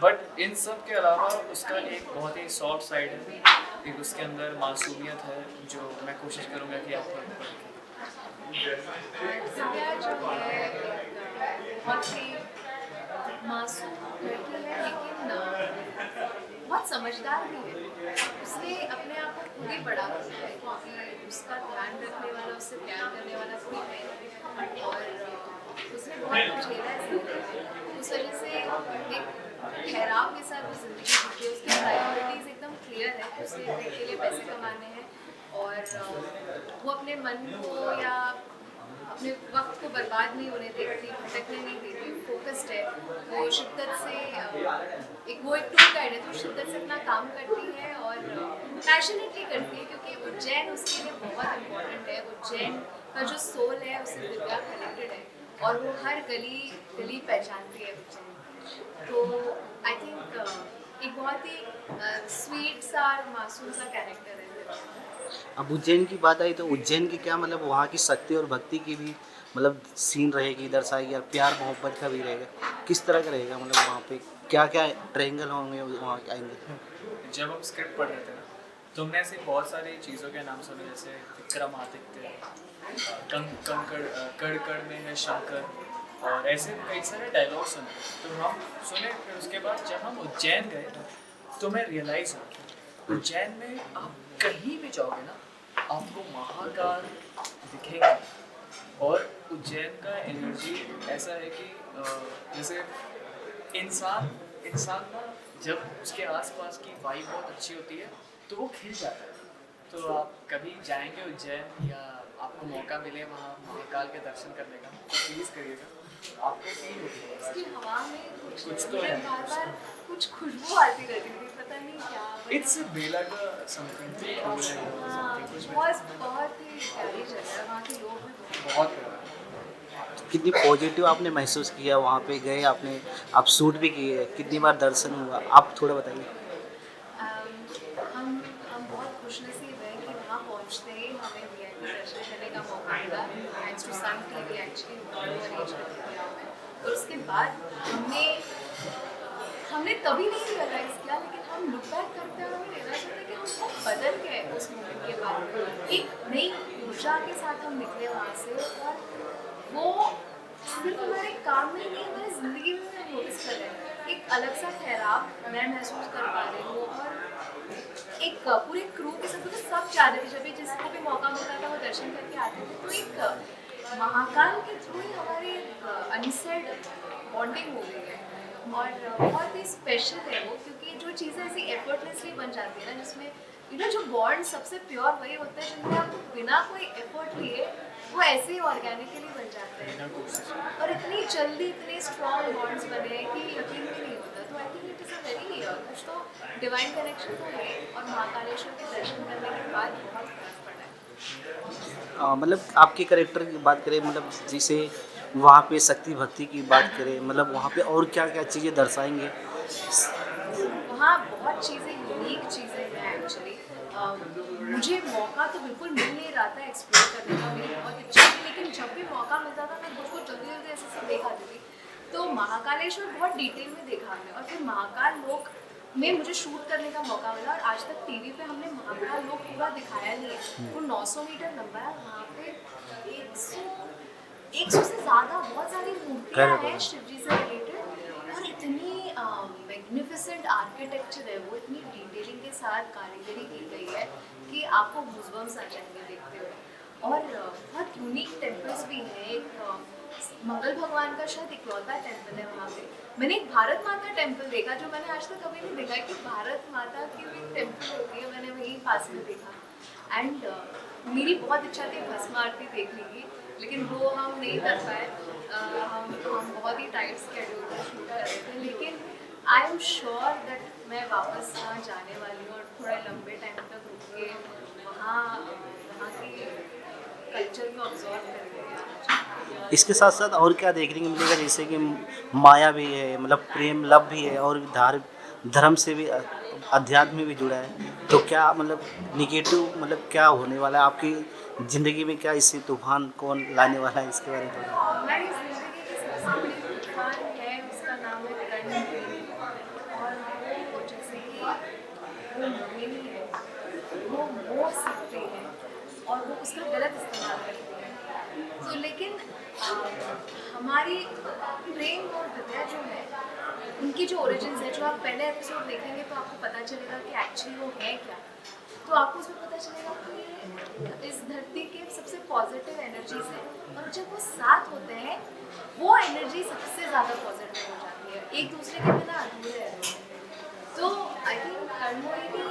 But in सब के अलावा उसका एक बहुत ही सॉफ्ट साइड है, एक उसके अंदर मासूमियत है जो मैं कोशिश करूँगा कि आप लोग पढ़ें। दिव्या जो है एक बहुत ही मासूम लड़की है, लेकिन बहुत समझदार भी है। उसने अपने आप को खुद ही बड़ा किया है क्योंकि उसका ध्यान रखने वाला, उससे प्यार करने वाला कोई है नहीं। और उसने बहुत कुछ झेला है जिंदगी में, उस वजह से एक ठहराव के साथ वो जिंदगी जीती है। उसकी प्रायोरिटीज एकदम क्लियर है, उसे एक के लिए पैसे कमाने हैं और वो अपने मन को या अपने वक्त को बर्बाद नहीं होने देती, भटकने नहीं देती, फोकस्ड है। वो शिद्दत से एक टूर गाइड है, तो शिद्दत से अपना काम करती है और पैशनेटली करती है क्योंकि उज्जैन उसके लिए बहुत इम्पोर्टेंट है। उज्जैन का जो सोल है उससे दिव्या कनेक्टेड है और वो हर गली गली पहचानती है उज्जैन। तो आई थिंक एक बहुत ही स्वीट सा मासूम सा कैरेक्टर है दिव्या। अब उज्जैन की बात आई तो उज्जैन की क्या मतलब वहाँ की शक्ति और भक्ति की भी मतलब सीन रहेगी, दर्शाएगी, और प्यार मोहब्बत का भी रहेगा, किस तरह का रहेगा, मतलब वहाँ पे क्या क्या ट्रायंगल होंगे वहाँ आएंगे? जब हम स्क्रिप्ट पढ़ रहे थे ना, तो हमने ऐसी बहुत सारी चीज़ों के नाम सुने, जैसे विक्रमादित्य, कड़ कड़ में है शंकर, और ऐसे कई सारे डायलॉग सुने। तो हम सुने, फिर उसके बाद जब हम उज्जैन गए तो मैं रियलाइज़ हुआ, उज्जैन में आप कहीं भी जाओगे ना, आपको महाकाल दिखेंगे। और उज्जैन का एनर्जी ऐसा है कि जैसे इंसान इंसान ना, जब उसके आसपास की वाइब बहुत अच्छी होती है तो वो खिल जाता है। तो आप कभी जाएंगे उज्जैन या आपको मौका मिले वहाँ महाकाल के दर्शन करने का, तो प्लीज़ करिएगा, आपको फील होगी उसकी हवा में कुछ कुछ तो मुझे है। बार-बार कुछ खुशबू आती रहती थी, पता नहीं क्या। इट्स बेला का समथिंग, हाँ, कुछ भी बहुत ही प्यारी जगह है, वहाँ के लोग भी बहुत प्यारा है। कितनी पॉजिटिव आपने महसूस किया वहाँ पे गए आपने, आप शूट भी किए, कितनी बार दर्शन हुआ, आप थोड़ा बताइए। हम बहुत खुशनसीब हैं कि वहाँ पहुँचते ही हमें वीआईपी दर्शन करने का मौका मिला, thanks to Sun TV actually arrange करके दिया हमें। और उसके बाद हमने तभी नहीं रियलाइज़ किया, लेकिन हम लुक बैक करते हैं और हमें रियलाइज़ होता है कि हम बहुत बदल गए उस मोमेंट के बाद। एक नई ऊर्जा के साथ हम निकले वहाँ से और वो सिर्फ हमारे काम में नहीं, हमारी ज़िंदगी में भी नोटिस कर रहे हैं। एक अलग सा ठहराव मैं महसूस कर पा रही हूँ और एक पूरे क्रू के साथ, तो सब चाहते थे, जब भी जिसको भी मौका मिलता था वो दर्शन करके आते थे। तो एक महाकाल के थ्रू ही हमारी अनसेड बॉन्डिंग हो गई है और बहुत ही स्पेशल है वो, क्योंकि जो चीज़ें ऐसी एफर्टलेसली बन जाती है ना, जिसमें जो बॉन्ड सबसे प्योर वही होता है जिनमें आप बिना कोई एफर्ट लिए वो ऐसे ही ऑर्गेनिकली बन जाते हैं और इतनी जल्दी इतने स्ट्रॉन्ग बॉन्ड्स बने हैं कि यकीन भी नहीं होता। तो I think it is a very कुछ तो डिवाइन कनेक्शन तो है और महाकालेश्वर के दर्शन करने के बाद बहुत फर्क पड़ा है। मतलब आपके करेक्टर की बात करें, मतलब जैसे वहाँ पे शक्ति भक्ति की बात करें, मतलब वहाँ पे और क्या क्या चीज़ें दर्शाएंगे? वहाँ बहुत चीज़ें यूनिक चीज़ें हैं एक्चुअली। मुझे मौका तो बिल्कुल मिल नहीं रहा था एक्सप्लोर करने का, मेरी बहुत इच्छा थी, लेकिन जब भी मौका मिलता था मैं उसको जल्दी जल्दी ऐसे सब देख आती थी। तो महाकालेश्वर बहुत डिटेल में देखा हमने और फिर महाकाल लोक में मुझे शूट करने का मौका मिला और आज तक टीवी पे हमने महाकाल लोक पूरा दिखाया नहीं है। वो 900 मीटर लंबा है, वहाँ पे 100 से ज़्यादा बहुत सारी मूर्तियाँ हैं शिव जी से रिलेटेड और इतनी मैग्निफिसेंट आर्किटेक्चर है वो, इतनी डिटेलिंग के साथ कारीगरी की गई है कि आपको गूज़बम्स आ जाएंगे देखते हुए। और बहुत यूनिक टेम्पल्स भी हैं। एक मंगल भगवान का शायद इकलौता टेम्पल है वहाँ पे। मैंने एक भारत माता टेम्पल देखा जो मैंने आज तक कभी नहीं देखा कि भारत माता की भी टेम्पल होती है, मैंने वहीं पास में देखा। एंड मेरी बहुत इच्छा थी भस्म आरती देखने की, लेकिन वो हम नहीं कर पाए। हम बहुत ही टाइट स्केड्यूल में शूट कर रहे थे, लेकिन आई एम श्योर दैट मैं वापस वहाँ जाने वाली हूँ और थोड़े लंबे टाइम तक रुक के वहाँ के कल्चर को ऑब्जर्व करेंगे। इसके साथ साथ और क्या देखने को मिलेगा, जैसे कि माया भी है, मतलब प्रेम लव भी है, और धर्म से भी अध्यात्म में भी जुड़ा है, तो क्या मतलब निगेटिव मतलब क्या होने वाला है आपकी ज़िंदगी में, क्या इससे तूफान कौन लाने वाला है, इसके बारे में थोड़ा? हमारी ज़िंदगी की सबसे बड़ी तूफान है, उसका नाम है कर्म। उसका गलत इस्तेमाल करती हैं। तो लेकिन हमारी प्रेम और विद्या जो है, उनकी जो ओरिजिन्स है, जो आप पहले एपिसोड देखेंगे तो आपको पता चलेगा कि एक्चुअली वो है क्या। तो आपको उसमें पता चलेगा कि इस धरती के सबसे पॉजिटिव एनर्जीज हैं, और जब वो साथ होते हैं वो एनर्जी सबसे ज़्यादा पॉजिटिव हो जाती है, एक दूसरे के बिना अधूरे रहते हैं। तो आई थिंक कर्णमोहिनी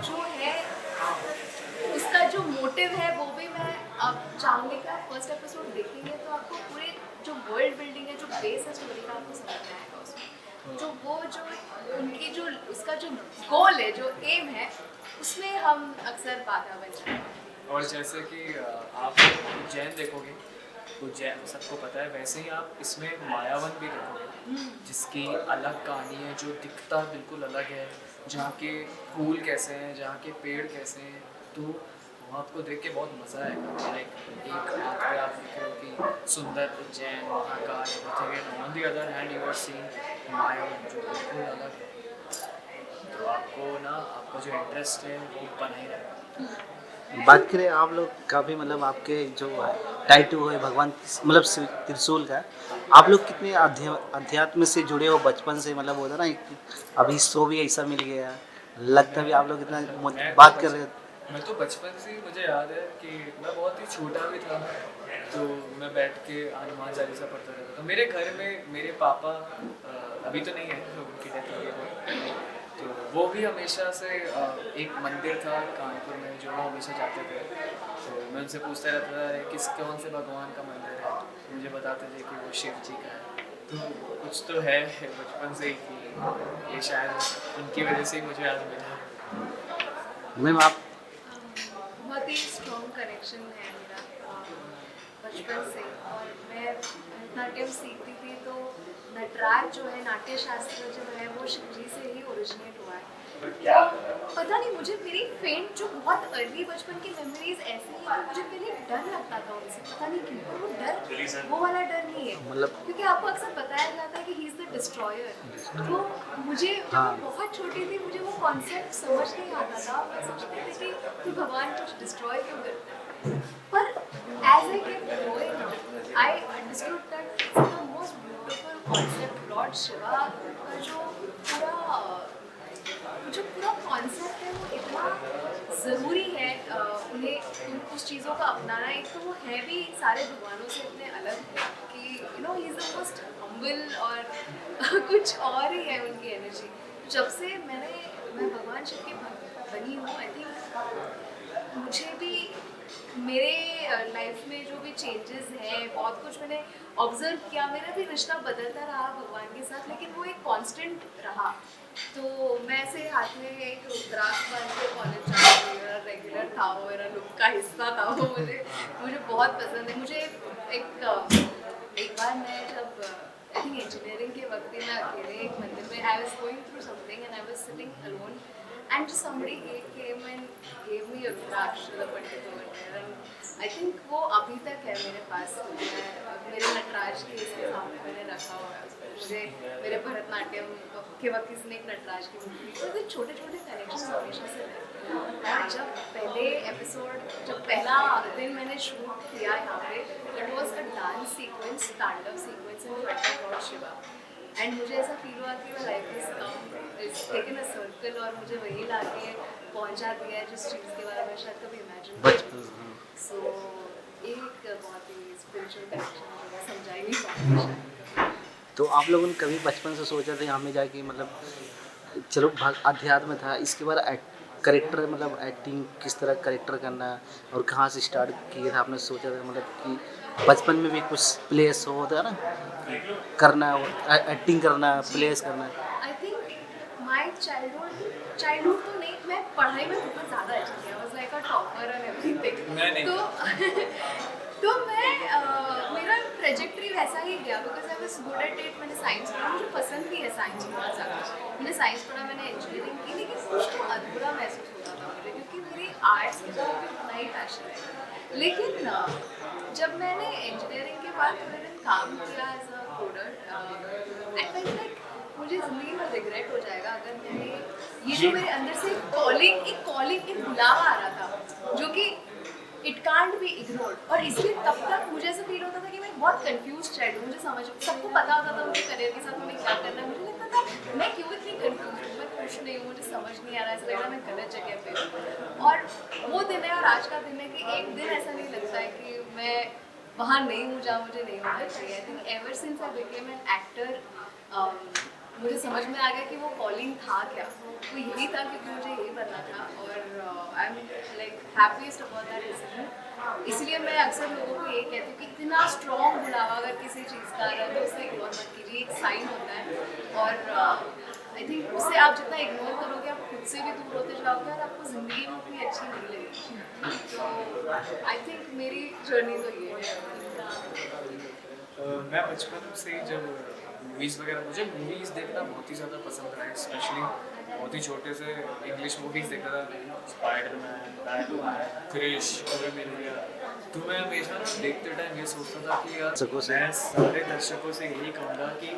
जो है, उसका जो मोटिव है वो भी मैं अब चाहूँगी कि आप फर्स्ट एपिसोड देखेंगे तो आपको पूरे जो वर्ल्ड बिल्डिंग है, जो बेस है स्टोरी का, आपको समझ में आएगा उसमें। तो वो जो उनकी जो उसका जो गोल है, जो एम है, उसमें हम अक्सर बाधा बन जाते हैं। और जैसे कि आप उज्जैन देखोगे, उज्जैन सबको पता है, वैसे ही आप इसमें मायावन भी देखोगे, जिसकी अलग कहानी है, जो दिखता बिल्कुल अलग है, जहाँ के फूल कैसे हैं, जहाँ के पेड़ कैसे हैं, तो वो आपको देख के बहुत मज़ा आएगा। लाइक एक हाथ पे आप देख रहे हो कि सुंदर Ujjain, Mahakal, on the other hand you are seeing Mayavan, जो बिल्कुल अलग है। तो आपको ना, आपका जो इंटरेस्ट है वो बना ही रहेगा। बात करें आप लोग का भी मतलब आपके जो टाइटू है भगवान मतलब त्रिशूल का, आप लोग कितने अध्यात्म से जुड़े हो बचपन से, मतलब होता ना अभी शो भी ऐसा मिल गया, लगता भी आप लोग इतना बात कर रहे हैं। मैं तो बचपन से ही, मुझे याद है कि मैं बहुत ही छोटा भी था, तो मैं बैठ के हनुमान चालीसा पढ़ता रहता था। मेरे घर में मेरे पापा अभी तो नहीं है, तो उनकी डेथ हो गई, तो वो भी हमेशा से एक मंदिर था कानपुर में जो वो हमेशा जाते थे। तो मैं उनसे पूछता रहता था, अरे कौन से भगवान का मंदिर है, तो मुझे बताते थे कि वो शिव जी का है। तो कुछ तो है बचपन से ही कि ये शायद उनकी वजह से ही मुझे आज मिला। मैम आप बहुत ही स्ट्रॉन्ग कनेक्शन है मेरा बचपन से। और मैं भरतनाट्यम सीखती थी तो नटराज जो है, नाट्य शास्त्र जो है, वो शिव जी से ही ओरिजिनेट हुआ है। तो पता नहीं, मुझे मेरी फेंट जो बहुत अर्ली बचपन की मेमोरीज ऐसी हैं कि मुझे पहले डर लगता था उनसे, पता नहीं क्यों। और वो डर वो वाला डर नहीं है, मतलब क्योंकि आपको अक्सर बताया जाता है कि ही इज़ द डिस्ट्रॉयर। तो मुझे जब हाँ। मैं बहुत छोटी थी, मुझे वो कॉन्सेप्ट समझ नहीं आता था। मैं सोचती थी कि भगवान कुछ डिस्ट्रॉय क्यों करते हैं, पर as I kept growing I understood that it's the most beautiful concept. Lord Shiva का जो पूरा कॉन्सेप्ट है वो इतना ज़रूरी है उन्हें उस चीज़ों का अपनाना। एक तो वो है भी सारे भगवानों से इतने अलग कि you know he is the most humble, और कुछ और ही है उनकी एनर्जी। जब से मैं भगवान शिव की भक्त बनी हूँ, आई थिंक मुझे भी मेरे लाइफ में जो भी चेंजेस हैं, बहुत कुछ मैंने ऑब्जर्व किया। मेरा भी रिश्ता बदलता रहा भगवान के साथ, लेकिन वो एक कांस्टेंट रहा। तो मैं ऐसे हाथ में एक रुद्राक्ष बांध के कॉलेज जाती थी, मेरा रेगुलर था, वो मेरा लुक का हिस्सा था, वो मुझे बहुत पसंद है। मुझे एक बार मैं जब आई थिंक इंजीनियरिंग के वक्त भी मैं अकेले एक मंदिर में, I was going through something and I was sitting alone and just somebody came and gave me a Rudraksh with a particular manner, and I think वो अभी तक है मेरे पास। मेरे नटराज के इसके सामने मैंने रखा हुआ है उसको। मुझे मेरे भरतनाट्यम के वक्त किसने एक नटराज की मूवी दी, तो छोटे छोटे कनेक्शन हमेशा से रहे। और जब पहला दिन मैंने शूट किया यहाँ पे, it was a dance sequence, Tandav sequence in front of Lord Shiva, and मुझे ऐसा फील हुआ कि वो life is come is taken a circle, और मुझे वही ला के पहुँचा दिया है जिस चीज़ के बारे में शायद कभी इमेजिन बचपन सो एक बहुत ही स्पिरिचुअल कनेक्शन जो मैं समझा ही नहीं पाऊँगी शायद। तो आप लोगों ने कभी बचपन से सोचा था हमें जाके मतलब चलो अध्यात्म था, इसके बाद करेक्टर मतलब एक्टिंग किस तरह करेक्टर करना और कहाँ से स्टार्ट किया था आपने सोचा था, मतलब कि बचपन में भी कुछ प्लेस होता है ना करना, एक्टिंग करना, प्लेस करना? आई थिंक माई चाइल्डहुड तो नहीं, मैं पढ़ाई में बहुत ज़्यादा अच्छी थी, I was like a topper and everything. तो मैं मेरा ट्रेजेक्ट्री वैसा ही गया, because I was good at it. मैंने साइंस पढ़ा, मुझे पसंद भी है साइंस बहुत ज़्यादा। मैंने साइंस पढ़ा, मैंने इंजीनियरिंग की, लेकिन कुछ तो अधूरा महसूस होता था मुझे, क्योंकि मेरी आर्ट्स की तरफ भी उतना ही पैशन है। लेकिन जब मैंने इंजीनियरिंग के बाद थोड़े दिन काम किया as a coder, I felt like मुझे ज़िंदगी में रिग्रेट हो जाएगा अगर मैंने ये जो मेरे अंदर से एक कॉलिंग, एक बुलावा आ रहा था, जो कि इट कांट बी इग्नोर्ड। और इसलिए तब तक मुझे ऐसा फील होता था कि मैं बहुत कंफ्यूज चाइल्ड हूँ, मुझे समझ सबको पता होता था मुझे करियर के साथ हमें क्या करना है, मुझे लगता था मैं क्यों इतनी कंफ्यूज हूँ, मैं खुश नहीं हूँ, मुझे समझ नहीं आ रहा है, ऐसा लग रहा है मैं गलत जगह पे हूँ। और वो दिन है और आज का दिन है कि एक दिन ऐसा नहीं लगता है कि मैं वहाँ नहीं हूँ जहाँ मुझे नहीं होना चाहिए। I think ever since I became an actor मुझे समझ में आ गया कि वो कॉलिंग था क्या, वो यही था क्योंकि मुझे यही बनना था। और I am like happiest about that decision. इसलिए मैं अक्सर लोगों को ये कहती हूँ कि इतना स्ट्रॉन्ग बुलावा अगर किसी चीज़ का आ रहा है तो उसे इग्नोर मत कीजिए, एक साइन होता है। और आई थिंक उससे आप जितना इग्नोर करोगे आप खुद से भी दूर होते जाओगे और आपको ज़िंदगी में उतनी अच्छी नहीं लगेगी। तो आई थिंक मेरी जर्नी तो ये है। मैं बचपन से ही जब मूवीज़ वगैरह, मुझे मूवीज़ देखना बहुत ही ज़्यादा पसंद था, स्पेशली बहुत ही छोटे से इंग्लिश मूवीज़ देखता था, स्पाइडरमैन, बैटमैन, क्रिश, कोई गया। तो मैं हमेशा ना देखते टाइम ये सोचता था कि यार मैं सारे दर्शकों से यही कहूँगा कि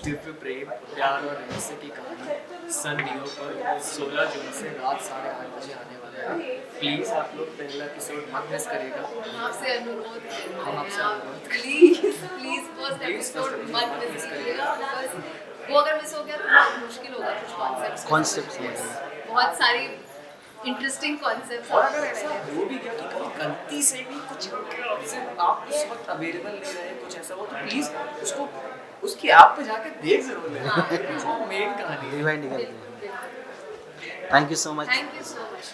दिव्य प्रेम, प्यार और रहस्य की कहानी सन नियो पर 16 जून से रात 8:30 बजे आने वाला है। प्लीज़ आप लोग पहला एपिसोड मत मिस करिएगा। हम आपसे अनुरोध करते हम आपसे हैं, आप अनुरोध प्लीज प्लीज फर्स्ट एपिसोड मत मिस कीजिएगा, बिकॉज वो अगर मिस हो गया तो बहुत मुश्किल होगा कुछ कॉन्सेप्ट्स कॉन्सेप्ट बहुत सारी इंटरेस्टिंग कॉन्सेप्ट्स। और अगर ऐसा हो भी गया कि कभी गलती से भी कुछ आपसे आप उस वक्त अवेलेबल नहीं रहे, कुछ ऐसा हो तो प्लीज़ उसको उसकी ऐप पे जाके देख जरूर लेना, जो मेन कहानी है। रिवाइंड करते हैं। Thank you so much. Thank you so much.